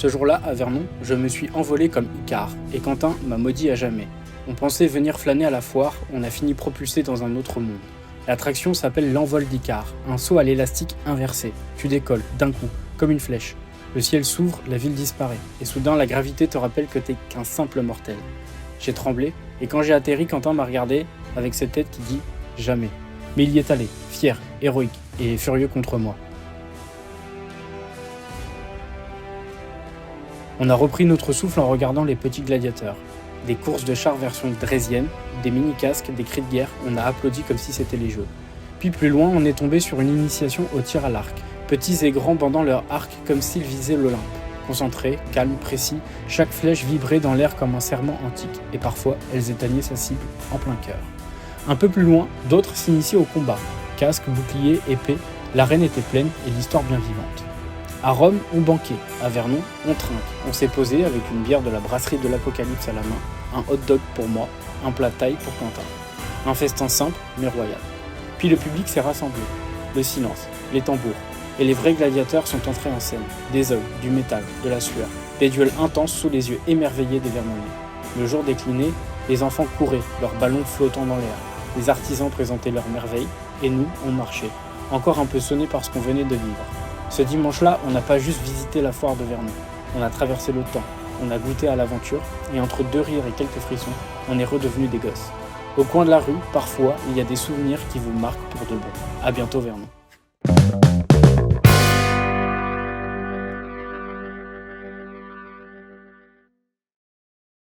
Ce jour-là, à Vernon, je me suis envolé comme Icare, et Quentin m'a maudit à jamais. On pensait venir flâner à la foire, on a fini propulsé dans un autre monde. L'attraction s'appelle l'envol d'Icare, un saut à l'élastique inversé. Tu décolles, d'un coup, comme une flèche. Le ciel s'ouvre, la ville disparaît, et soudain la gravité te rappelle que t'es qu'un simple mortel. J'ai tremblé, et quand j'ai atterri, Quentin m'a regardé avec cette tête qui dit « jamais ». Mais il y est allé, fier, héroïque, et furieux contre moi. On a repris notre souffle en regardant les petits gladiateurs. Des courses de chars version drésienne, des mini-casques, des cris de guerre, on a applaudi comme si c'était les jeux. Puis plus loin, on est tombé sur une initiation au tir à l'arc. Petits et grands bandant leur arc comme s'ils visaient l'Olympe. Concentrés, calmes, précis, chaque flèche vibrait dans l'air comme un serment antique, et parfois elles éteignaient sa cible en plein cœur. Un peu plus loin, d'autres s'initiaient au combat. Casques, boucliers, épées, l'arène était pleine et l'histoire bien vivante. À Rome, on banquait. À Vernon, on trinque. On s'est posé avec une bière de la brasserie de l'Apocalypse à la main, un hot dog pour moi, un plat de taille pour Quentin. Un festin simple, mais royal. Puis le public s'est rassemblé. Le silence, les tambours. Et les vrais gladiateurs sont entrés en scène. Des ogres, du métal, de la sueur. Des duels intenses sous les yeux émerveillés des Vernoniens. Le jour décliné, les enfants couraient, leurs ballons flottant dans l'air. Les artisans présentaient leurs merveilles, et nous, on marchait. Encore un peu sonnés par ce qu'on venait de vivre. Ce dimanche-là, on n'a pas juste visité la foire de Vernon. On a traversé le temps, on a goûté à l'aventure, et entre deux rires et quelques frissons, on est redevenus des gosses. Au coin de la rue, parfois, il y a des souvenirs qui vous marquent pour de bon. À bientôt Vernon.